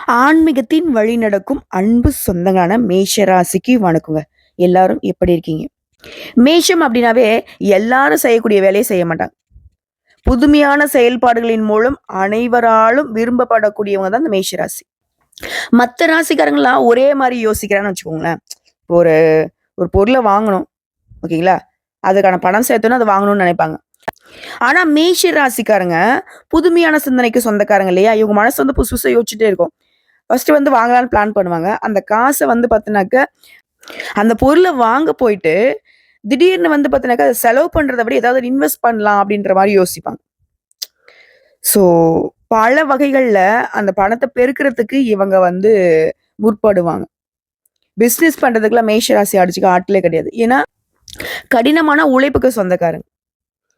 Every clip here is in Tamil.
ஆன்மீகத்தின் வழி நடக்கும் அன்பு சொந்தங்களான மேஷ ராசிக்கு வணக்கங்க. எல்லாரும் எப்படி இருக்கீங்க? மேஷம் அப்படின்னாவே எல்லாரும் செய்யக்கூடிய வேலையை செய்ய மாட்டாங்க. புதுமையான செயல்பாடுகளின் மூலம் அனைவராலும் விரும்பப்படக்கூடியவங்க தான் இந்த மேஷ ராசி. மற்ற ராசிக்காரங்களாம் ஒரே மாதிரி யோசிக்கிறான்னு வச்சுக்கோங்களேன். ஒரு ஒரு பொருளை வாங்கணும், ஓகேங்களா? அதுக்கான பணம் சேர்த்தோன்னு அதை வாங்கணும்னு நினைப்பாங்க. ஆனா மேஷ ராசிக்காரங்க புதுமையான சிந்தனைக்கு சொந்தக்காரங்க இல்லையா? இவங்க மனசு வந்து புதுசு புதுசா யோசிச்சுட்டே இருக்கும். ஃபர்ஸ்ட் வந்து வாங்கலாம்னு பிளான் பண்ணுவாங்க. அந்த காசை வந்து பார்த்தீங்கன்னாக்க, அந்த பொருள வாங்க போயிட்டு, திடீர்னு வந்து பார்த்தீங்கன்னாக்கா, அத செலவு பண்றத விட ஏதாவது இன்வெஸ்ட் பண்ணலாம் அப்படின்ற மாரி யோசிப்பாங்க. ஸோ, பல வகைகள்ல அந்த பணத்த பெருக்குறதுக்கு இவங்க வந்து முற்படுவாங்க. பிசினஸ் பண்றதுக்குலாம் மேஷ ராசி அடிச்சுக்க ஆட்களே கிடையாது. ஏன்னா, கடினமான உழைப்புக்கு சொந்தக்காரங்க.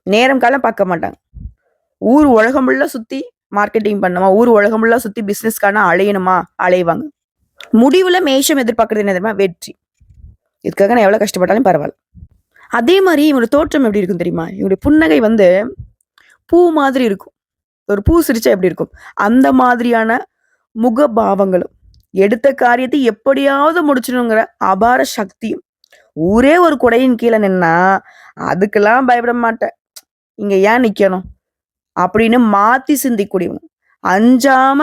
நேரம் காலம் பார்க்க மாட்டாங்க. ஊர் உலகம் ஃபுல்லா சுத்தி மார்க்கெட்டிங் பண்ணணுமா, ஊர் உலகம் ஃபுல்லா சுத்தி பிசினஸ்க்கான அலையணுமா, அலைவாங்க. முடிவுல மேஷம் எதிர்பார்க்கறது என்ன தெரியுமா? வெற்றி. இதுக்காக நான் எவ்வளவு கஷ்டப்பட்டாலும் பரவாயில்ல. அதே மாதிரி இவங்களோட தோற்றம் எப்படி இருக்கும் தெரியுமா? இவங்களுடைய புன்னகை வந்து பூ மாதிரி இருக்கும். ஒரு பூ சிரிச்சா எப்படி இருக்கும்? அந்த மாதிரியான முகபாவங்களும், எடுத்த காரியத்தை எப்படியாவது முடிச்சிடணுங்கிற அபார சக்தியும். ஊரே ஒரு குடையின் கீழ நின்னா, அதுக்கெல்லாம் பயப்பட மாட்டேன். இங்க ஏன் நிக்கணும்? அப்படின்னு மாத்தி சிந்திக்கக்கூடியவங்க. அஞ்சாம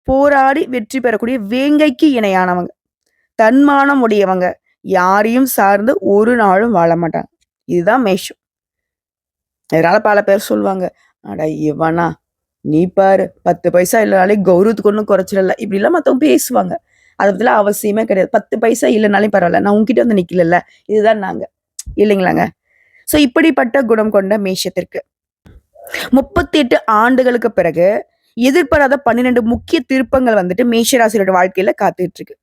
போராடி வெற்றி பெறக்கூடிய வேங்கைக்கு இணையானவங்க. தன்மானம் உடையவங்க. யாரையும் சார்ந்து ஒரு நாளும் வாழ மாட்டாங்க. இதுதான் மேஷம். இதனால பல பேர் சொல்லுவாங்க, அட இவனா, நீ பாரு 10 பைசா இல்லைனாலே கௌரவத்துக்கு ஒன்றும் குறைச்சல. இப்படிலாம் மற்றவங்க பேசுவாங்க. அதை பத்திலாம் அவசியமே கிடையாது. 10 பைசா இல்லைனாலும் பரவாயில்ல, நான் உங்ககிட்ட வந்து நிக்கல, இதுதான் நாங்க, இல்லைங்களாங்க? ஸோ இப்படிப்பட்ட குணம் கொண்ட மேஷத்திற்கு 38 ஆண்டுகளுக்கு பிறகு எதிர்பாராத 12 முக்கிய திருப்பங்கள் வந்துட்டு மேஷராசியோட வாழ்க்கையில காத்துட்டு இருக்கு.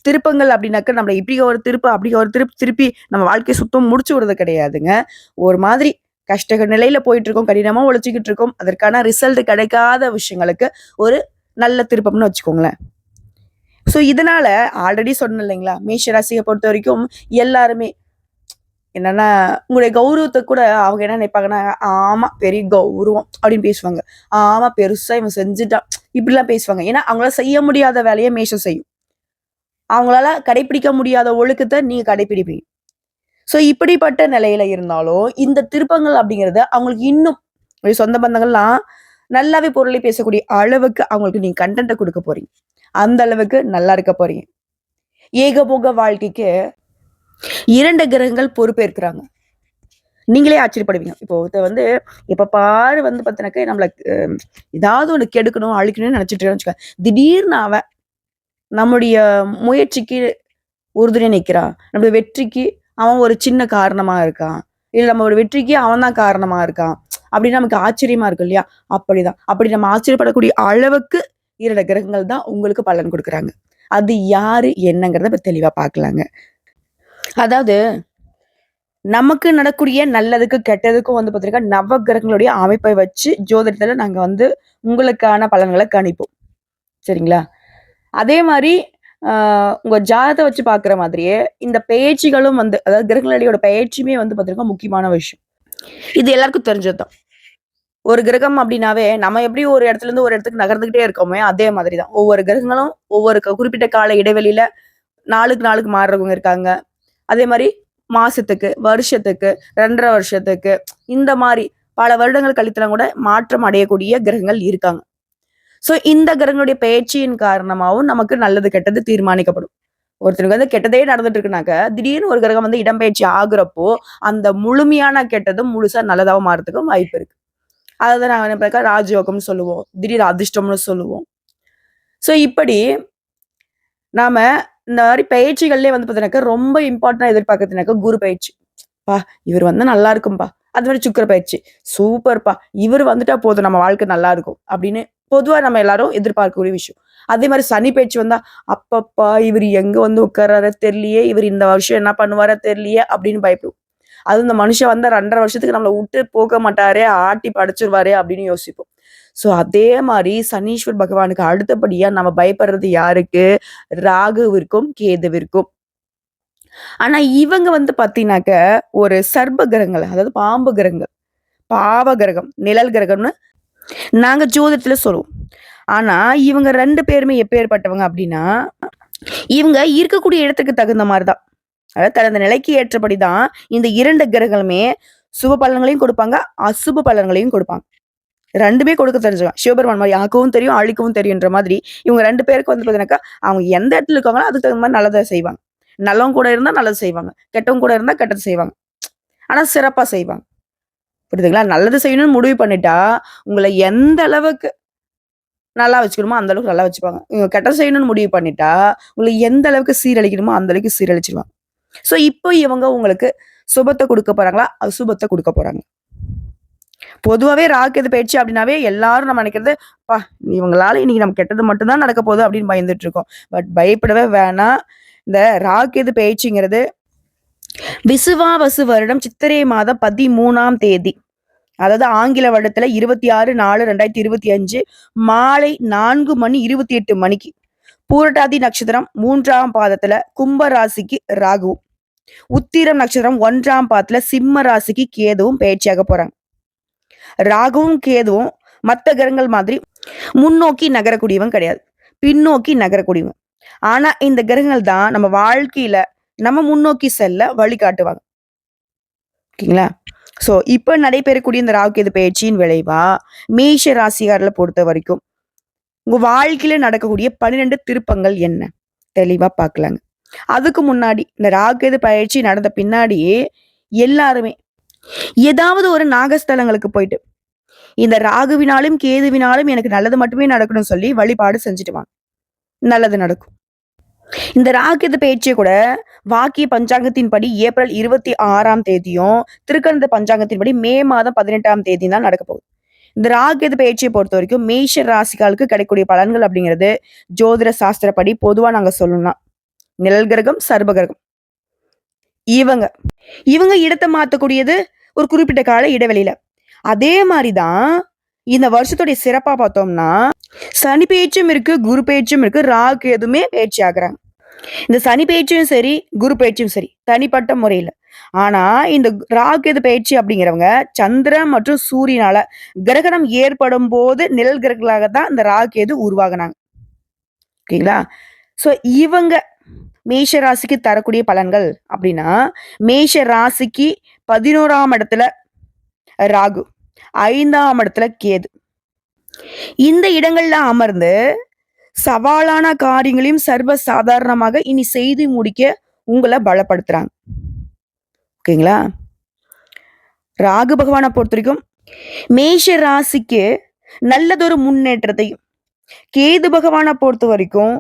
திருப்பங்கள் அப்படின்னாக்க நம்மள இப்படி ஒரு திருப்பு அப்படி ஒரு திருப்பி திருப்பி நம்ம வாழ்க்கையை சுத்தம் முடிச்சு விடுறது கிடையாதுங்க. ஒரு மாதிரி கஷ்ட நிலையில போயிட்டு இருக்கோம், கடினமா உழைச்சிக்கிட்டு இருக்கோம், அதற்கான ரிசல்ட் கிடைக்காத விஷயங்களுக்கு ஒரு நல்ல திருப்பம்னு வச்சுக்கோங்களேன். ஸோ இதனால ஆல்ரெடி சொன்னேன் இல்லைங்களா, மேஷராசியை பொறுத்த வரைக்கும் எல்லாருமே என்னன்னா, உங்களுடைய கௌரவத்தை கூட அவங்க என்ன நினைப்பாங்கன்னா, ஆமா பெரிய கௌரவம் அப்படின்னு பேசுவாங்க. ஆமா பெருசா இவன் செஞ்சுட்டான், இப்படிலாம் பேசுவாங்க. ஏன்னா அவங்களால செய்ய முடியாத வேலையை மேஷம் செய்யும். அவங்களால கடைபிடிக்க முடியாத ஒழுக்கத்தை நீங்க கடைபிடிப்பீங்க. ஸோ இப்படிப்பட்ட நிலையில இருந்தாலும், இந்த திருப்பங்கள் அப்படிங்கிறது அவங்களுக்கு இன்னும் சொந்த பந்தங்கள்லாம் நல்லாவே பொருளை பேசக்கூடிய அளவுக்கு அவங்களுக்கு நீங்க கன்டென்ட்ட குடுக்க போறீங்க. அந்த அளவுக்கு நல்லா இருக்க போறீங்க. ஏகபோக வாழ்க்கைக்கு 2 கிரகங்கள் பொறுப்பேற்கிறாங்க. நீங்களே ஆச்சரியப்படுவீங்க. இப்போ ஒருத்தர் வந்து எப்ப பாரு வந்து பார்த்தீங்கன்னாக்க நம்மள ஏதாவது ஒண்ணு கெடுக்கணும், அழிக்கணும்னு நினைச்சிட்டு இருக்கான்னு வச்சுக்க. திடீர்னு அவன் நம்முடைய முயற்சிக்கு உறுதுணையா நிக்கிறான். நம்முடைய வெற்றிக்கு அவன் ஒரு சின்ன காரணமா இருக்கான். இல்ல நம்மளோட வெற்றிக்கு அவன் தான் காரணமா இருக்கான். அப்படின்னு நமக்கு ஆச்சரியமா இருக்கும் இல்லையா? அப்படிதான். அப்படி நம்ம ஆச்சரியப்படக்கூடிய அளவுக்கு 2 கிரகங்கள் தான் உங்களுக்கு பலன் குடுக்குறாங்க. அது யாரு என்னங்கிறத இப்ப தெளிவா பார்க்கலாங்க. அதாவது நமக்கு நடக்கூடிய நல்லதுக்கு, கெட்டதுக்கும் வந்து பார்த்தீங்கன்னா, நவகிரகங்களுடைய அமைப்பை வச்சு ஜோதிடத்துல நாங்க வந்து உங்களுக்கான பலன்கள கணிப்போம். சரிங்களா? அதே மாரி அ உங்க ஜாதகத்த வச்சு பார்க்குற மாதிரியே, இந்த பெயர்ச்சிகளும் வந்து அதாவது கிரகங்களுடையோட பெயர்ச்சியுமே வந்து பார்த்தீங்கன்னா, முக்கியமான விஷயம். இது எல்லாருக்கும் தெரிஞ்சது தான். ஒரு கிரகம் அப்டின்னாவே, நம்ம எப்படி ஒரு இடத்துலருந்து ஒரு இடத்துக்கு நகர்ந்துகிட்டே இருக்கோமே, அதே மாதிரி தான். ஒவ்வொரு கிரகங்களும் ஒவ்வொரு குறிப்பிட்ட கால இடைவெளியில நாளுக்கு நாளுக்கு மாறுறவங்க இருக்காங்க. அதே மாரி மாசத்துக்கு, வருஷத்துக்கு, 2 1/2 வருஷத்துக்கு இந்த மாரி பல வருடங்கள் கழித்துலாம் கூட மாற்றம் அடையக்கூடிய கிரகங்கள் இருக்காங்க. ஸோ இந்த கிரகங்களுடைய பெயர்ச்சியின் காரணமாவும் நமக்கு நல்லது, கெட்டது தீர்மானிக்கப்படும். ஒருத்தருக்கு வந்து கெட்டதே நடந்துட்டு இருக்குனாக்க, திடீர்னு ஒரு கிரகம் வந்து இடம்பெயர்ச்சி ஆகுறப்போ, அந்த முழுமையான கெட்டதும் முழுசா நல்லதாவும் மாறதுக்கும் வாய்ப்பு இருக்கு. அததான் நாங்க என்ன ராஜயோகம்னு சொல்லுவோம். திடீர் அதிர்ஷ்டம்னு சொல்லுவோம். ஸோ இப்படி நாம இந்த மாரி பயிற்சிகள்லயே வந்து பார்த்தீங்கன்னாக்கா, ரொம்ப இம்பார்ட்டன்ட்டா எதிர்பார்க்கிறதுனாக்கா குரு பயிற்சி. "அப்பா! இவரு வந்தா நல்லா இருக்கும்பா." அது மாரி சுக்கிர பயிற்சி. "சூப்பர்ப்பா! இவரு வந்துட்டா போதும் நம்ம வாழ்க்கை நல்லா இருக்கும்." அப்படின்னு பொதுவா நம்ம எல்லாரும் எதிர்பார்க்கக்கூடிய விஷயம். அதே மாரி சனி பயிற்சி வந்தா, "அப்பப்பா! இவரு எங்க வந்து உட்கார்றாரோ தெரியலையே! இவரு இந்த வருஷம் என்ன பண்ணுவாரோ தெரியலையே!" அப்படின்னு பயப்படுவோம். அதுவும் இந்த மனுஷன் வந்தா 2 1/2 வருஷத்துக்கு நம்மள விட்டு போக மாட்டாரே! ஆட்டி படைச்சுருவாரே! அப்படின்னு யோசிப்போம். ஸோ அதே மாரி சனீஸ்வர் பகவானுக்கு அடுத்தபடியா நம்ம பயப்படுறது யாருக்கு? ராகுவிற்கும், கேதுவிற்கும். ஆனா இவங்க வந்து பார்த்தீங்கன்னாக்க, ஒரு சர்ப்ப கிரகங்கள், அதாவது பாம்பு கிரகங்கள், பாவ கிரகம், நிழல் கிரகம்னு நாங்க ஜோதிடத்துல சொல்லுவோம். ஆனா இவங்க 2 பேருமே எப்பேற்பட்டவங்க அப்படின்னா, இவங்க இருக்கக்கூடிய இடத்துக்கு தகுந்த மாரி தான். அதாவது தனது நிலைக்கு ஏற்றபடி தான் இந்த 2 கிரகங்களுமே சுப பலன்களையும் கொடுப்பாங்க, அசுப பலன்களையும் கொடுப்பாங்க. 2மே கொடுக்க தெரிஞ்சவங்க. சிவபெருமான் மாரி ஆக்கவும் தெரியும், அழிக்கவும் தெரியுன்ற மாதிரி இவங்க 2 பேருக்கு வந்து பார்த்தீங்கன்னாக்கா, அவங்க எந்த இடத்துல இருக்காங்களோ அதுக்கு தகுந்த மாரி நல்லத செய்வாங்க. நல்லவங்க கூட இருந்தா நல்லது செய்வாங்க. கெட்டவங்க கூட இருந்தா கெட்டது செய்வாங்க. ஆனா சிறப்பா செய்வாங்க. புரியுதுங்களா? நல்லது செய்யணும்னு முடிவு பண்ணிட்டா, உங்கள எந்த அளவுக்கு நல்லா வச்சுக்கணுமோ, அந்த அளவுக்கு நல்லா வச்சுப்பாங்க. இவங்க கெட்டது செய்யணும்னு முடிவு பண்ணிட்டா, உங்கள எந்த அளவுக்கு சீரழிக்கணுமோ, அந்த அளவுக்கு சீரழிச்சுருவாங்க. ஸோ, இப்போ இவங்க உங்களுக்கு சுபத்த குடுக்க போறாங்களா? அசுபத்த குடுக்க போறாங்க. பொதுவாவே ராகு கேது பயிற்சி அப்படின்னாவே எல்லாரும் நம்ம நினைக்கிறது, "அப்பா! இவங்களால இன்னைக்கு நமக்கு கெட்டது மட்டும் தான் நடக்க போகுது" அப்படின்னு பயந்துட்டு இருக்கோம். பட் பயப்படவே வேணாம். இந்த ராகு கேது பயிற்சிங்கிறது விசுவாவசு வருடம் சித்திரை மாதம் 13ஆம் தேதி. அதாவது ஆங்கில வருடத்துல 26/4/2025 மாலை 4 மணி 28 மணிக்கு. பூரட்டாதி நட்சத்திரம் 3ஆம் பாதத்துல கும்ப ராசிக்கு ராகுவும், உத்திரம் நட்சத்திரம் 1ஆம் பாதத்துல சிம்ம ராசிக்கு கேதுவும் பயிற்சியாக போறாங்க. ராகுவும் கேதுவும் மத்த கிரகங்கள் மாதிரி முன்னோக்கி நகரக்கூடியவங்க கிடையாது. பின்னோக்கி நகரக்கூடியவங்க. ஆனா இந்த கிரகங்கள் தான் நம்ம வாழ்க்கையில நம்ம முன்னோக்கி செல்ல வழிகாட்டுவாங்க. ஓகேங்களா? ஸோ இப்ப நடைபெறக்கூடிய இந்த ராகு கேது பயிற்சியின் விளைவா, மேஷ ராசிக்காரர்ல பொறுத்த வரைக்கும், உங்க வாழ்க்கையில நடக்கக்கூடிய 12 திருப்பங்கள் என்ன? தெளிவா பார்க்கலாங்க. அதுக்கு முன்னாடி இந்த ராகு கேது பயிற்சி நடந்த பின்னாடியே எல்லாருமே ஏதாவது ஒரு நாகஸ்தலங்களுக்கு போயிட்டு, இந்த ராகுவினாலும், கேதுவினாலும் எனக்கு நல்லது மட்டுமே நடக்கணும்னு சொல்லி வழிபாடு செஞ்சுட்டு வாங்க. நல்லது நடக்கும். இந்த ராகு கேது பயிற்சிய கூட வாக்கிய பஞ்சாங்கத்தின்படி ஏப்ரல் 26ஆம் தேதியும், திருக்கணித பஞ்சாங்கத்தின்படி மே மாதம் 18ஆம் தேதி தான் நடக்க போகுது. இந்த ராகு கேது பயிற்சிய பொறுத்தவரைக்கும் மேஷ ராசிக்காலுக்கு கிடைக்கக்கூடிய பலன்கள் அப்படிங்கிறது, ஜோதிட சாஸ்திரப்படி பொதுவா நாங்க சொல்லணும்னா, நிழல் கிரகம், சர்ப கிரகம். இவங்க இவங்க இடத்த மாத்தக்கூடியது ஒரு குறிப்பிட்ட கால இடைவெளியில. அதே மாரி தான் இந்த வருஷத்துடைய சிறப்பா பார்த்தோம்னா, சனி பெயர்ச்சியும் இருக்கு, குரு பெயர்ச்சியும் இருக்கு, ராகு கேதுவுமே பெயர்ச்சி ஆகுறாங்க. இந்த சனி பெயர்ச்சியும் சரி, குரு பெயர்ச்சியும் சரி, தனிப்பட்ட முறையில. ஆனா, இந்த ராகு கேது பெயர்ச்சி அப்படிங்கிறவங்க சந்திரன் மற்றும் சூரியனால கிரகணம் ஏற்படும்போது நிழல் கிரகங்களாக தான் இந்த ராகு கேது உருவாகுனாங்க. ஓகேங்களா? ஸோ இவங்க மேஷ ராசிக்கு தரக்கூடிய பலன்கள் அப்படின்னா, மேஷ ராசிக்கு 11ஆம் இடத்துல ராகு, 5ஆம் இடத்துல கேது. இந்த இடங்கள்ல அமர்ந்து சவாலான காரியங்களையும் சர்வ சாதாரணமாக இனி செய்து முடிக்க உங்கள பலப்படுத்துறாங்க. ஓகேங்களா? ராகு பகவான பொறுத்தவரைக்கும் மேஷ ராசிக்கு நல்லதொரு முன்னேற்றத்தையும், கேது பகவான பொறுத்த வரைக்கும்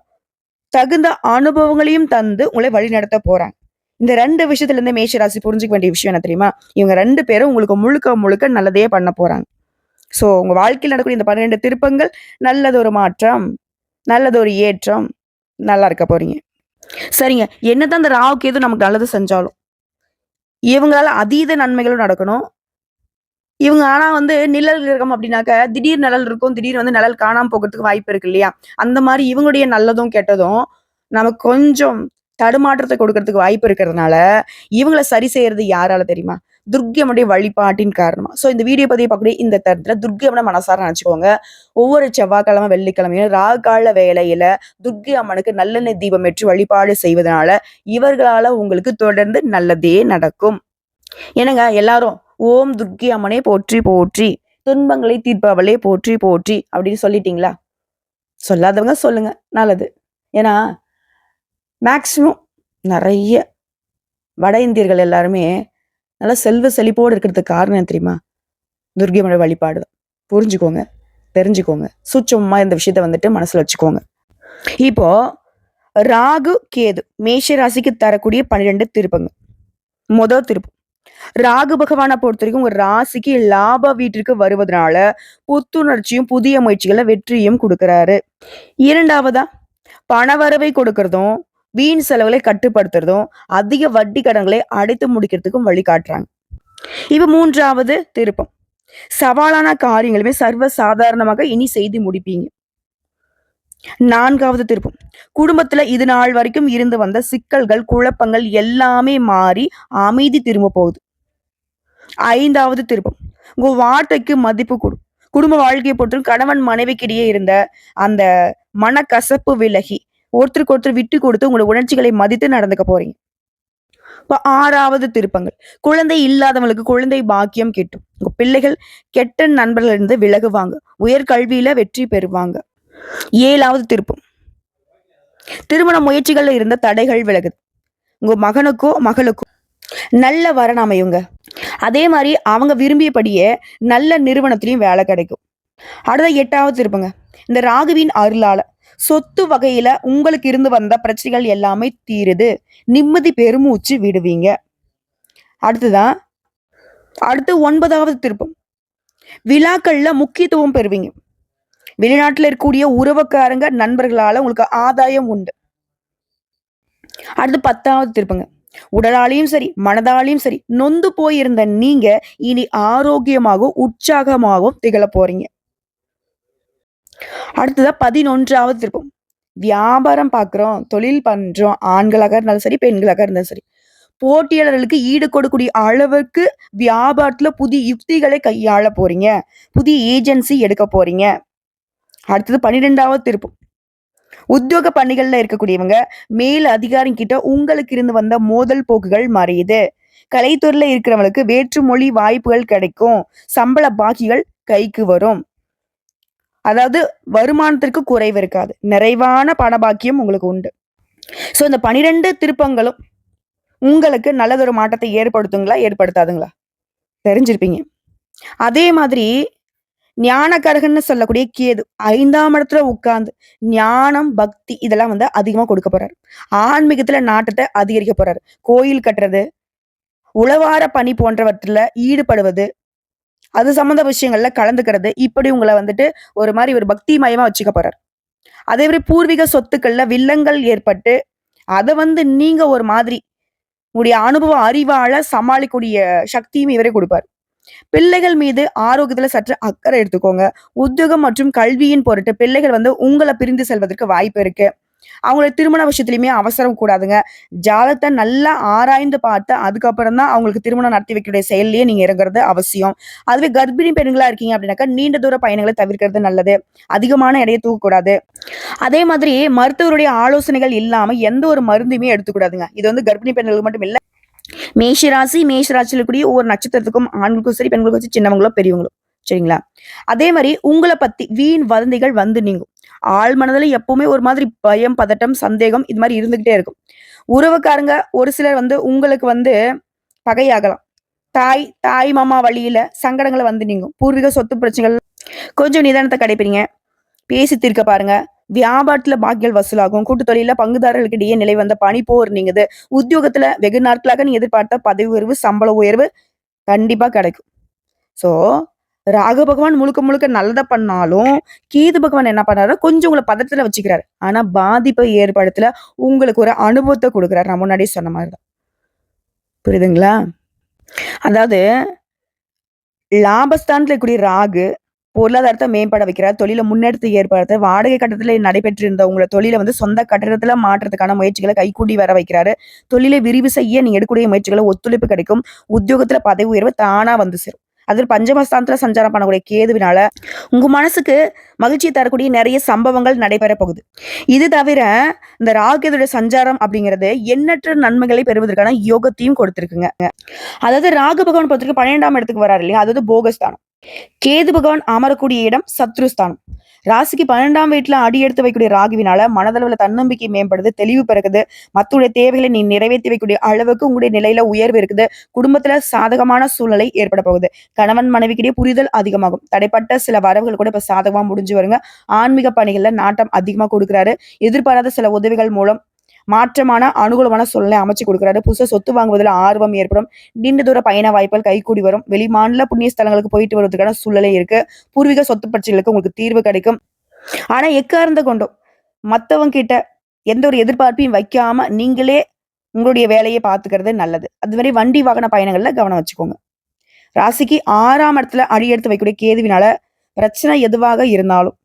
தகுந்த அனுபவங்களையும் தந்து உங்களை வழிநடத்த போறாங்க. இந்த 2 விஷயத்துல இருந்து மேஷ ராசி புரிஞ்சுக்க வேண்டிய விஷயம் என்ன தெரியுமா? இவங்க 2 பேரும் உங்களுக்கு முழுக்க முழுக்க நல்லதே பண்ண போறாங்க. ஸோ உங்க வாழ்க்கையில் நடக்கக்கூடிய இந்த 12 திருப்பங்கள் நல்லதொரு மாற்றம், நல்லதொரு ஏற்றம், நல்லா இருக்க போறீங்க. சரிங்க. என்னதான் இந்த ராகு கேது நமக்கு நல்லது செஞ்சாலும், இவங்களால அதீத நன்மைகளும் நடக்கணும். இவங்க ஆனா வந்து நிழல் கிரகம் அப்படின்னாக்க, திடீர் நிழல் இருக்கும். திடீர்னு வந்து நிழல் காணாம போகறதுக்கு வாய்ப்பு இருக்கு இல்லையா? அந்த மாரி இவங்களுடைய நல்லதும், கெட்டதும் நமக்கு கொஞ்சம் தடுமாற்றத்த கொடுக்கறதுக்கு வாய்ப்பு இருக்கிறதுனால, இவங்கள சரி செய்யறது யாரால தெரியுமா? துர்க்கை அம்மனுடைய வழிபாட்டின் காரணமா. ஸோ இந்த வீடியோ பதிவு பார்க்கக்கூடிய இந்த தருணத்துல துர்க்கை அம்மன மனசார நினைச்சுக்கோங்க. ஒவ்வொரு செவ்வாய்க்கிழமை, வெள்ளிக்கிழமையும் ராகால வேளையில துர்க்கை அம்மனுக்கு நல்லெண்ணெய் தீபம் ஏற்றி வழிபாடு செய்வதனால, இவர்களால உங்களுக்கு தொடர்ந்து நல்லதே நடக்கும். என்னங்க எல்லாரும் ஓம் துர்க்கை அம்மனே போற்றி போற்றி, துன்பங்களை தீர்ப்பவளே போற்றி போற்றி அப்படின்னு சொல்லிட்டீங்களா? சொல்லாதவங்க சொல்லுங்க. நல்லது. ஏன்னா, மேக்ஸிமம் நெறைய வட இந்தியர்கள் எல்லாருமே நல்லா செல்வ செழிப்போடு இருக்கிறதுக்கு காரணம் என்ன தெரியுமா? துர்க்கை அம்மனோட வழிபாடு தான். புரிஞ்சுக்கோங்க, தெரிஞ்சுக்கோங்க. சூட்சமமா இந்த விஷயத்த வந்துட்டு மனசுல வச்சுக்கோங்க. இப்போ ராகு, கேது மேஷ ராசிக்கு தரக்கூடிய 12 திருப்பங்கள். முதல் திருப்பம். ராகு பகவான பொறுத்தவரைக்கும் உங்க ராசிக்கு லாப வீட்டிற்கு வருவதனால புத்துணர்ச்சியும், புதிய முயற்சிகள வெற்றியும் குடுக்குறாரு. 2வதா பணவரவை கொடுக்கறதும், வீண் செலவுகளை கட்டுப்படுத்துறதும், அதிக வட்டி கடன்களை அடைத்து முடிக்கிறதுக்கும் வழிகாட்டுறாங்க. இப்ப 3வது திருப்பம். சவாலான காரியங்களுமே சர்வ சாதாரணமாக இனி செய்து முடிப்பீங்க. 4வது திருப்பம். குடும்பத்துல இது நாள் வரைக்கும் இருந்து வந்த சிக்கல்கள், குழப்பங்கள் எல்லாமே மாறி அமைதி திரும்ப போகுது. 5வது திருப்பம். உங்க வார்த்தைக்கு மதிப்பு கொடு. குடும்ப வாழ்க்கையை பொறுத்தவரைக்கும் கணவன் மனைவிக்கிடையே இருந்த அந்த மனக்கசப்பு விலகி ஒருத்தருக்கு ஒருத்தர் விட்டு கொடுத்து உங்களோட உணர்ச்சிகளை மதித்து நடந்துக்க போறீங்க. இப்ப 6வது திருப்பங்கள். குழந்தை இல்லாதவங்களுக்கு குழந்தை பாக்கியம் கிட்டும். உங்க பிள்ளைகள் கெட்ட நண்பர்கள் இருந்து விலகுவாங்க. உயர்கல்வியில வெற்றி பெறுவாங்க. 7வது திருப்பம். திருமண முயற்சிகள்ல இருந்த தடைகள் விலகுது. உங்க மகனுக்கோ மகளுக்கோ நல்ல வரன் அமையுங்க. அதே மாதிரி அவங்க விரும்பியபடியே நல்ல நிறுவனத்திலயும் வேலை கிடைக்கும். அடுத்த 8வது திருப்பங்க. இந்த ராகுவின் அருளால சொத்து வகையில உங்களுக்கு இருந்து வந்த பிரச்சனைகள் எல்லாமே தீருது. நிம்மதி பெருமூச்சு விடுவீங்க. அடுத்துதான் அடுத்து 9வது திருப்பம். விழாக்கள்ல முக்கியத்துவம் பெறுவீங்க. வெளிநாட்டுல இருக்கக்கூடிய உறவுக்காரங்க நண்பர்களால உங்களுக்கு ஆதாயம் உண்டு. அடுத்து 10வது திருப்பங்க. உடலாலையும் சரி மனதாலையும் சரி நொந்து போயிருந்த நீங்க இனி ஆரோக்கியமாகவும் உற்சாகமாகவும் திகழ போறீங்க. அடுத்ததா 11வது திருப்பம். வியாபாரம் பார்க்குறோம், தொழில் பண்றோம். ஆண்களாக இருந்தாலும் சரி, பெண்களாக இருந்தாலும் சரி. போட்டியாளர்களுக்கு ஈடு கொடுக்கக்கூடிய அளவுக்கு வியாபாரத்துல புதிய யுக்திகளை கையாள போறீங்க. புதிய ஏஜென்சி எடுக்க போறீங்க. அடுத்தது 12வது திருப்பம். உத்தியோக பணிகள்ல இருக்கக்கூடியவங்க மேல் அதிகாரி கிட்ட உங்களுக்கு இருந்து வந்த மோதல் போக்குகள் மறையுது. கலைத்துறையில இருக்கிறவங்களுக்கு வேற்றுமொழி வாய்ப்புகள் கிடைக்கும். சம்பள பாக்கிகள் கைக்கு வரும். அதாவது வருமானத்திற்கு குறைவு இருக்காது. நிறைவான பணபாக்கியம் உங்களுக்கு உண்டு. சோ இந்த 12 திருப்பங்களும் உங்களுக்கு நல்லதொரு மாற்றத்தை ஏற்படுத்துங்களா? ஏற்படுத்தாதுங்களா? தெரிஞ்சிருப்பீங்க. அதே மாதிரி ஞானகரகன்னு சொல்லக்கூடிய கேது 5ஆம் இடத்துல உட்கார்ந்து ஞானம், பக்தி இதெல்லாம் வந்து அதிகமா கொடுக்க போறாரு. ஆன்மீகத்துல நாட்டத்தை அதிகரிக்க போறாரு. கோயில் கட்டுறது, உழவார பணி போன்றவற்றில ஈடுபடுவது, அது சம்மந்த விஷயங்கள்ல கலந்துக்கிறது, இப்படி உங்கள வந்துட்டு ஒரு மாரி ஒரு பக்தி மயமா வச்சுக்க போறாரு. அதே மாதிரி பூர்வீக சொத்துக்கள்ல வில்லங்கள் ஏற்பட்டு, அத வந்து நீங்க ஒரு மாதிரி உங்களுடைய அனுபவ அறிவால சமாளிக்கக்கூடிய சக்தியும் இவரே குடுப்பாரு. பிள்ளைகள் மீது ஆரோக்கியத்துல சற்று அக்கறை எடுத்துக்கோங்க. உத்தியோகம் மற்றும் கல்வியின் பொருட்டு பிள்ளைகள் வந்து உங்கள பிரிந்து செல்வதற்கு வாய்ப்பு இருக்கு. அவங்களுடைய திருமண விஷயத்திலயுமே அவசரம் கூடாதுங்க. ஜாதகத்த நல்லா ஆராய்ந்து பார்த்து அதுக்கப்புறம் தான் அவங்களுக்கு திருமணம் நடத்தி வைக்கக்கூடிய செயல்லயே நீங்க இறங்குறது அவசியம். அதுவே கர்ப்பிணி பெண்களா இருக்கீங்க அப்படின்னாக்கா, நீண்ட தூர பயணங்களை தவிர்க்கிறது நல்லது. அதிகமான எடையை தூக்கக்கூடாது. அதே மாதிரி மருத்துவருடைய ஆலோசனைகள் இல்லாம எந்த ஒரு மருந்துமே எடுத்துக்கூடாதுங்க. இது வந்து கர்ப்பிணி பெண்களுக்கு மட்டும் இல்ல. மேஷராசியில இருக்கக்கூடிய ஒவ்வொரு நட்சத்திரத்துக்கும் ஆண்களுக்கும் சரி, பெண்களுக்கும் சரி, சின்னவங்களோ பெரியவங்களோ. சரிங்களா? அதே மாதிரி உங்கள பத்தி வீண் வதந்திகள் வந்து நீங்கும். ஆழ் மனதுல எப்பவுமே ஒரு மாதிரி பயம், பதட்டம், சந்தேகம் இது மாதிரி இருந்துகிட்டே இருக்கும். உறவுக்காரங்க ஒரு சிலர் வந்து உங்களுக்கு வந்து பகையாகலாம். தாய் மாமா வழியில சங்கடங்கள வந்து நீங்கும். பூர்வீக சொத்து பிரச்சனைகள் கொஞ்சம் நிதானத்த கடைபிடிங்க. பேசி தீர்க்க பாருங்க. வியாபாரத்துல பாக்கிகள் வசூலாகும். கூட்டு தொழில பங்குதாரர்களுக்கு இடையே நிலை வந்த பனிப்போர் நீங்குது. உத்தியோகத்துல வெகு நாட்களாக நீ எதிர்பார்த்த பதவி உயர்வு, சம்பள உயர்வு கண்டிப்பா கிடைக்கும். சோ ராகு பகவான் முழுக்க முழுக்க நல்லத பண்ணாலும், கேது பகவான் என்ன பண்றாரு, கொஞ்சம் உங்கள பதட்டத்துல வச்சுக்கிறாரு. ஆனா பாதிப்பை ஏற்படுத்தல. உங்களுக்கு ஒரு அனுபவத்த குடுக்குறாரு. நான் முன்னாடியே சொன்ன மாரி தான். புரியுதுங்களா? அதாவது லாபஸ்தானத்துல இருக்கக்கூடிய ராகு பொருளாதாரத்த மேம்பட வைக்கிறார். தொழில முன்னெடுத்து ஏற்படுத்த வாடகை கட்டடத்துல நடைபெற்றிருந்த உங்கள தொழில வந்து சொந்த கட்டடத்துல மாற்றத்துக்கான முயற்சிகள கைக்கூடி வர வைக்கிறாரு. தொழிலை விரிவு செய்ய நீங்க எடுக்கக்கூடிய முயற்சிகள ஒத்துழைப்பு கிடைக்கும். உத்தியோகத்துல பதவி உயர்வு தானா வந்து சேரும். அது பஞ்சமஸ்தானத்துல சஞ்சாரம் பண்ணக்கூடிய கேதுவினால உங்க மனசுக்கு மகிழ்ச்சியை தரக்கூடிய நிறைய சம்பவங்கள் நடைபெற போகுது. இது தவிர இந்த ராகுடைய சஞ்சாரம் அப்படிங்கிறது எண்ணற்ற நன்மைகளை பெறுவதற்கான யோகத்தையும் கொடுத்திருக்குங்க. அதாவது ராகு பகவான் பொறுத்தவரைக்கும் 12ஆம் இடத்துக்கு வராரு இல்லையா? அதாவது போகஸ்தானம். கேது பகவான் அமரக்கூடிய இடம் சத்ருஸ்தானம். ராசிக்கு 12ஆம் வீட்டுல அடி எடுத்து வைக்கக்கூடிய ராகுவினால மனதளவுல தன்னம்பிக்கை மேம்படுது, தெளிவு பிறகுது. மத்தவங்களுடைய தேவைகளை நீ நிறைவேற்றி வைக்கக்கூடிய அளவுக்கு உங்களுடைய நிலையில உயர்வு இருக்குது. குடும்பத்துல சாதகமான சூழ்நிலை ஏற்பட போகுது. கணவன் மனைவிக்கிடையே புரிதல் அதிகமாகும். தடைப்பட்ட சில வரவுகள் கூட இப்ப சாதகமா முடிஞ்சு வருங்க. ஆன்மீக பணிகள்ல நாட்டம் அதிகமா கொடுக்குறாரு. எதிர்பாராத சில உதவிகள் மூலம் மாற்றமான அனுகூலமான சூழ்நிலை அமைச்சு கொடுக்குறாரு. புதுசா சொத்து வாங்குவதில் ஆர்வம் ஏற்படும். நீண்ட தூர பயண வாய்ப்புகள் கைகூடி வரும். வெளி மாநில புண்ணிய ஸ்தலங்களுக்கு போயிட்டு வருவதற்கான சூழ்நிலை இருக்கு. பூர்வீக சொத்து பிரச்சனைகளுக்கு உங்களுக்கு தீர்வு கிடைக்கும். ஆனா எக்காரணத்தை கொண்டும் மத்தவங்க கிட்ட எந்த ஒரு எதிர்பார்ப்பையும் வைக்காம நீங்களே உங்களுடைய வேலையை பார்த்துக்கிறது நல்லது. அது மாதிரி வண்டி வாகன பயணங்கள்ல கவனம் வச்சுக்கோங்க. ராசிக்கு 6ஆம் இடத்துல அடி எடுத்து வைக்கக்கூடிய கேதுவினால பிரச்சனை எதுவாக இருந்தாலும்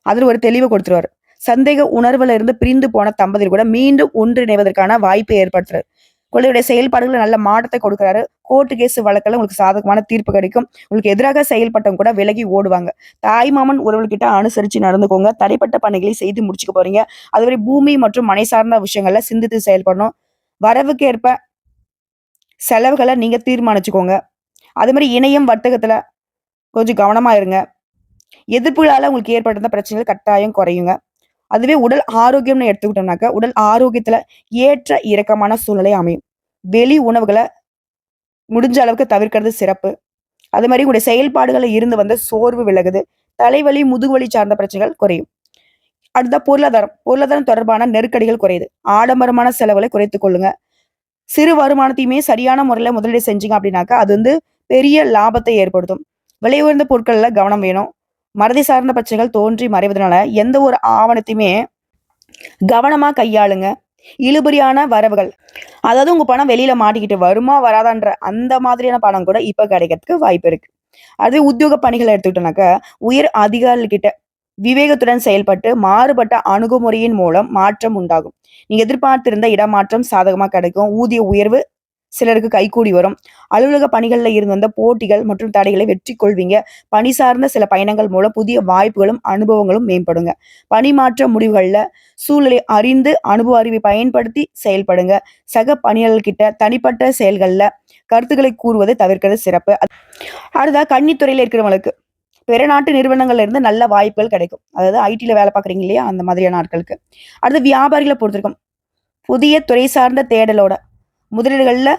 அதுல ஒரு தெளிவை கொடுத்துருவாரு. சந்தேக உணர்வுல இருந்து பிரிந்து போன தம்பதிகள் கூட மீண்டும் ஒன்றிணைவதற்கான வாய்ப்பை ஏற்படுத்துறாரு. குழந்தையுடைய செயல்பாடுகள் நல்ல மாற்றத்தை கொடுக்குறாரு. கோர்ட்டு கேஸ் வழக்குல உங்களுக்கு சாதகமான தீர்ப்பு கிடைக்கும். உங்களுக்கு எதிராக செயல்பட்டவங்க கூட விலகி ஓடுவாங்க. தாய் மாமன் உறவுகிட்ட அனுசரிச்சு நடந்துக்கோங்க. தடைப்பட்ட பணிகளை செய்து முடிச்சுக்க போறீங்க. அதுவரை பூமி மற்றும் மனை சார்ந்த விஷயங்கள்ல சிந்தித்து செயல்படணும். வரவுக்கு ஏற்ப செலவுகள நீங்க தீர்மானிச்சுக்கோங்க. அது மாரி இணையம் வர்த்தகத்துல கொஞ்சம் கவனமா இருங்க. எதிர்ப்புகளால உங்களுக்கு ஏற்பட்டிருந்த பிரச்சனைகள் கட்டாயம் குறையுங்க. அதுவே உடல் ஆரோக்கியம்னு எடுத்துக்கிட்டோம்னாக்க, உடல் ஆரோக்கியத்துல ஏற்ற இறக்கமான சூழ்நிலை அமையும். வெளி உணவுகள முடிஞ்ச அளவுக்கு தவிர்க்கிறது சிறப்பு. அது மாரி உங்களுடைய செயல்பாடுகள்ல இருந்து வந்த சோர்வு விலகுது. தலைவலி, முதுகுவலி சார்ந்த பிரச்சனைகள் குறையும். அடுத்ததா பொருளாதாரம். பொருளாதாரம் தொடர்பான நெருக்கடிகள் குறையுது. ஆடம்பரமான செலவுகளை குறைத்துக் கொள்ளுங்க. சிறு வருமானத்தையுமே சரியான முறையில முதலீடு செஞ்சீங்க அப்படின்னாக்கா, அது பெரிய லாபத்தை ஏற்படுத்தும். விலை உயர்ந்த பொருட்கள்ல கவனம் வேணும். மறதி சார்ந்த பிரச்சனைகள் தோன்றி மறைவதனால, எந்த ஒரு ஆவணத்தையுமே கவனமா கையாளுங்க. இழுபறியான வரவுகள். அதாவது உங்க பணம் வெளியில மாட்டிக்கிட்டு வருமா, வராதான்ற அந்த மாதிரியான பணம் கூட இப்ப கிடைக்கிறதுக்கு வாய்ப்பு இருக்கு. அதே உத்தியோக பணிகள எடுத்துக்கிட்டோம்னாக்க, உயர் அதிகாரிகிட்ட விவேகத்துடன் செயல்பட்டு மாறுபட்ட அணுகுமுறையின் மூலம் மாற்றம் உண்டாகும். நீங்க எதிர்பார்த்திருந்த இடமாற்றம் சாதகமா கிடைக்கும். ஊதிய உயர்வு சிலருக்கு கைகூடி வரும். அலுவலக பணிகள்ல இருந்து வந்த போட்டிகள் மற்றும் தடைகளை வெற்றி கொள்வீங்க. பணி சார்ந்த சில பயணங்கள் மூலம் புதிய வாய்ப்புகளும், அனுபவங்களும் மேம்படுங்க. பணிமாற்ற முடிவுகள்ல சூழலை அறிந்து அனுபவ அறிவை பயன்படுத்தி செயல்படுங்க. சக பணியாளர்கிட்ட தனிப்பட்ட செயல்கள்ல கருத்துக்களை கூறுவதை தவிர்க்கிறது சிறப்பு. அடுத்தா கன்னித்துறையில இருக்கிறவங்களுக்கு பிற நாட்டு நிறுவனங்கள்ல இருந்து நல்ல வாய்ப்புகள் கிடைக்கும். அதாவது ஐடில வேலை பார்க்குறீங்க இல்லையா? அந்த மாதிரியான ஆட்களுக்கு. அடுத்து வியாபாரிகள பொறுத்திருக்கும். புதிய துறை சார்ந்த தேடலோட முதலீடுகள்ல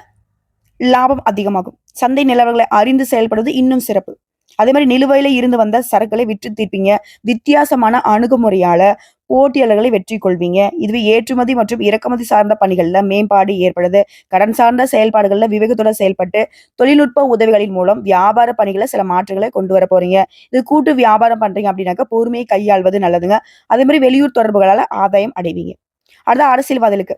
லாபம் அதிகமாகும். சந்தை நிலவரங்களை அறிந்து செயல்படுவது இன்னும் சிறப்பு. அதே மாதிரி நிலுவையில இருந்து வந்த சரக்குகளை விற்று தீர்ப்பீங்க. வித்தியாசமான அணுகுமுறையால போட்டியாளர்களை வெற்றி கொள்வீங்க. இதுவே ஏற்றுமதி மற்றும் இறக்குமதி சார்ந்த பணிகள்ல மேம்பாடு ஏற்படுது. கடன் சார்ந்த செயல்பாடுகள்ல விவேகத்துடன் செயல்பட்டு தொழில்நுட்ப உதவிகளின் மூலம் வியாபார பணிகளை சில மாற்றங்களை கொண்டு வர போறீங்க. இது கூட்டு வியாபாரம் பண்றீங்க அப்படின்னாக்க பொறுமையை கையாள்வது நல்லதுங்க. அதே மாதிரி வெளியூர் தொடர்புகளால ஆதாயம் அடைவீங்க. அடுத்த அரசியல்வாதிகளுக்கு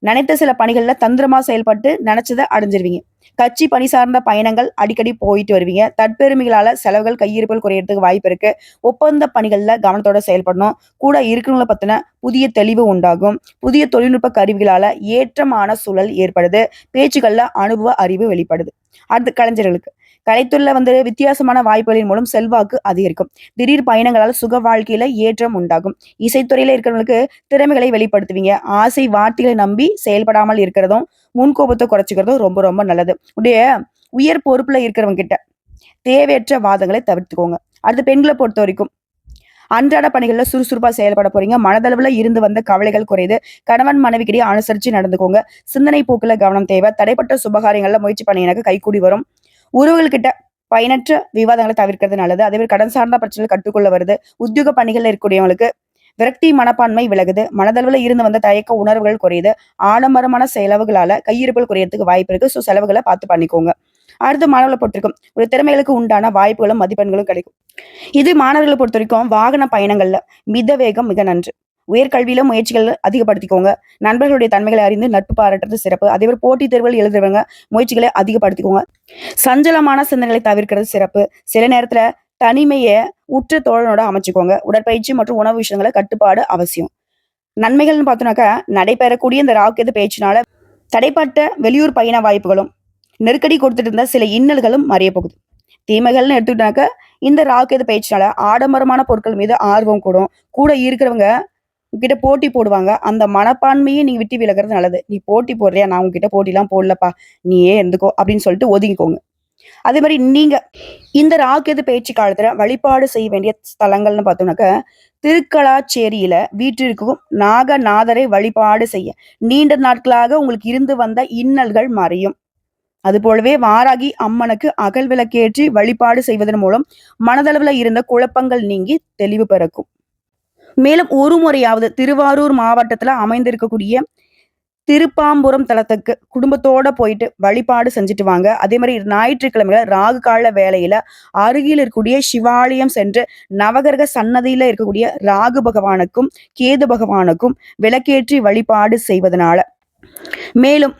நினைத்த சில பணிகள்ல தந்திரமா செயல்பட்டு நினைச்சதை அடைஞ்சிருவீங்க. கட்சி பணி சார்ந்த பயணங்கள் அடிக்கடி போயிட்டு வருவீங்க. தற்பெருமைகளால செலவுகள் கையிருப்புகள் குறையறதுக்கு வாய்ப்பு இருக்கு. ஒப்பந்த பணிகள்ல கவனத்தோட செயல்படணும். கூட இருக்கிறவங்கள பத்தின புதிய தெளிவு உண்டாகும். புதிய தொழில்நுட்ப கருவிகளால ஏற்றமான சூழல் ஏற்படுது. பேச்சுக்கள்ல அனுபவ அறிவு வெளிப்படுது. அடுத்து கலைஞர்களுக்கு கலைத்துறையில வித்தியாசமான வாய்ப்புகளின் மூலம் செல்வாக்கு அதிகரிக்கும். திடீர் பயணங்களால் சுக வாழ்க்கையில ஏற்றம் உண்டாகும். இசைத்துறையில இருக்கிறவங்களுக்கு திறமைகளை வெளிப்படுத்துவீங்க. ஆசை வார்த்தைகளை நம்பி செயல்படாமல் இருக்கிறதும், முன்கோபத்தை குறைச்சிக்கிறதும் ரொம்ப ரொம்ப நல்லது. உடைய உயர் பொறுப்புல இருக்கிறவங்க கிட்ட தேவையற்ற வாதங்களை தவிர்த்துக்கோங்க. அடுத்து பெண்களை பொறுத்த வரைக்கும் அன்றாட பணிகள்ல சுறுசுறுப்பா செயல்பட போறீங்க. மனதளவுல இருந்து வந்த கவலைகள் குறையுது. கணவன் மனைவிக்கிடையே அனுசரிச்சு நடந்துக்கோங்க. சிந்தனை போக்குல கவனம் தேவை. தடைப்பட்ட சுபகாரியங்கள்ல முயற்சி பண்ணீங்கன்னாக்க கைகூடி வரும். உறவுகள்கிட்ட பயனற்ற விவாதங்களை தவிர்க்கிறது நல்லது. அதே மாதிரி கடன் சார்ந்த பிரச்சனைகள் கட்டுக்குள்ள வருது. உத்தியோக பணிகள்ல இருக்கக்கூடியவங்களுக்கு விரக்தி மனப்பான்மை விலகுது. மனதளவுல இருந்து வந்த தயக்க உணர்வுகள் குறையுது. ஆடம்பரமான செலவுகளால கையிருப்புகள் குறையறதுக்கு வாய்ப்பு இருக்கு. ஸோ செலவுகளை பார்த்து பண்ணிக்கோங்க. அடுத்து மாணவர்களை பொறுத்திருக்கும் ஒரு திறமைகளுக்கு உண்டான வாய்ப்புகளும் மதிப்பெண்களும் கிடைக்கும். இது மாணவர்களை பொறுத்த வரைக்கும் வாகன பயணங்கள்ல மித வேகம் மிக நன்று. உயர்கல்வியில முயற்சிகள் அதிகப்படுத்திக்கோங்க. நண்பர்களுடைய தன்மைகளை அறிந்து நட்பு பாராட்டுறது சிறப்பு. அதே மாதிரி போட்டித் தேர்வுகள் எழுதுறவங்க முயற்சிகளை அதிகப்படுத்திக்கோங்க. சஞ்சலமான சிந்தனைகளை தவிர்க்கிறது சிறப்பு. சில நேரத்துல தனிமையை உற்ற தோழனோட அமைச்சுக்கோங்க. உடற்பயிற்சி மற்றும் உணவு விஷயங்களை கட்டுப்பாடு அவசியம். நன்மைகள்னு பார்த்தோம்னாக்கா நடைபெறக்கூடிய இந்த ராக்கெது பேச்சினால தடைப்பட்ட வெளியூர் பயண வாய்ப்புகளும் நெருக்கடி கொடுத்துட்டு இருந்த சில இன்னல்களும் மறைய போகுது. தீமைகள்னு எடுத்துக்கிட்டாக்க இந்த ராக்கெது பேச்சினால ஆடம்பரமான பொருட்கள் மீது ஆர்வம் கூடும். கூட இருக்கிறவங்க உங்ககிட்ட போட்டி போடுவாங்க. அந்த மனப்பான்மையை நீங்க விட்டு விலகிறது நல்லது. நீ போட்டி போடுறியா? நான் உங்ககிட்ட போட்டிலாம் போடலப்பா. நீயே இருந்துக்கோ அப்படின்னு சொல்லிட்டு ஒதுங்கிக்கோங்க. அதே மாதிரி நீங்க இந்த ராக்கெது பேச்சு காலத்துல வழிபாடு செய்ய வேண்டிய ஸ்தலங்கள்னு பார்த்தோம்னாக்க திருக்கலாச்சேரியில வீற்றிருக்கும் நாகநாதரை வழிபாடு செய்ய நீண்ட நாட்களாக உங்களுக்கு இருந்து வந்த இன்னல்கள் மறையும். அது போலவே வாராகி அம்மனுக்கு அகல் விளக்கேற்றி வழிபாடு செய்வதன் மூலம் மனதளவுல இருந்த குழப்பங்கள் நீங்கி தெளிவு பிறக்கும். மேலும் ஒரு முறையாவது திருவாரூர் மாவட்டத்துல அமைந்திருக்கக்கூடிய திருப்பாம்புரம் தலத்துக்கு குடும்பத்தோட போயிட்டு வழிபாடு செஞ்சுட்டு வாங்க. அதே மாதிரி ஞாயிற்றுக்கிழமையில ராகு கால வேளையில அருகில் இருக்கக்கூடிய சிவாலயம் சென்று நவகிரக சன்னதியில இருக்கக்கூடிய ராகு பகவானுக்கும் கேது பகவானுக்கும் விளக்கேற்றி வழிபாடு செய்வதனால மேலும்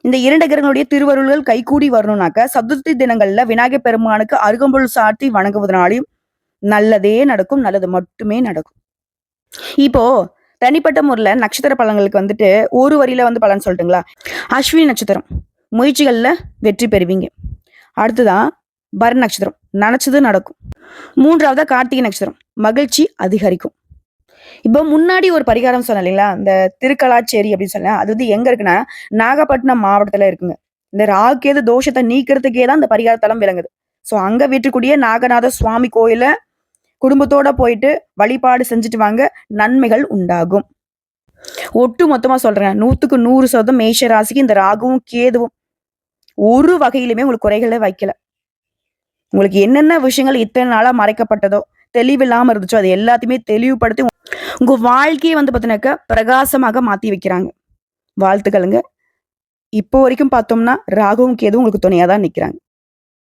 இந்த இரண்டு கிரகங்களுடைய திருவருள்கள் கைகூடி வரணும்னாக்க சதுர்த்தி தினங்கள்ல விநாயகர் பெருமானுக்கு அருகம்புல் சாத்தி வணங்குவதனாலையும் நல்லதே நடக்கும். நல்லது மட்டுமே நடக்கும். இப்போ தனிப்பட்ட முறையில் நட்சத்திர பலன்களுக்கு வந்துட்டு ஒரு வரியில வந்து பலன் சொல்லட்டுங்களா? அஸ்வினி நட்சத்திரம், முயற்சிகளில் வெற்றி பெறுவீங்க. அடுத்துதான் பர நட்சத்திரம், நினைச்சது நடக்கும். மூன்றாவதா கார்த்திகை நட்சத்திரம், மகிழ்ச்சி அதிகரிக்கும். இப்போ முன்னாடி ஒரு பரிகாரம் சொன்னேன் இல்லைங்களா, இந்த திருக்கலாச்சேரி அப்படின்னு சொன்னேன். அது வந்து எங்க இருக்குன்னா, நாகப்பட்டினம் மாவட்டத்துல இருக்குங்க. இந்த ராகுகேது தோஷத்தை நீக்கிறதுக்கே தான் இந்த பரிகாரத்தலம் விளங்குது. ஸோ அங்க வீட்டுக்கூடிய நாகநாத சுவாமி கோயில குடும்பத்தோட போயிட்டு வழிபாடு செஞ்சுட்டு வாங்க, நன்மைகள் உண்டாகும். ஒட்டு மொத்தமா சொல்றேன், 100% மேஷ ராசிக்கு இந்த ராகுவும் கேதுவும் ஒரு வகையிலுமே உங்களுக்கு குறைகளை வைக்கல. உங்களுக்கு என்னென்ன விஷயங்கள் இத்தனை நாளா மறைக்கப்பட்டதோ, தெளிவில்லாம இருந்துச்சோ, அது எல்லாத்தையுமே தெளிவுபடுத்தி உங்க வாழ்க்கையை வந்து பார்த்தீங்கன்னாக்கா பிரகாசமாக மாத்தி வைக்கிறாங்க. வாழ்த்துக்களுங்க. இப்போ வரைக்கும் பார்த்தோம்னா ராகுவும் கேதுவும் உங்களுக்கு துணையா தான் நிக்கிறாங்க.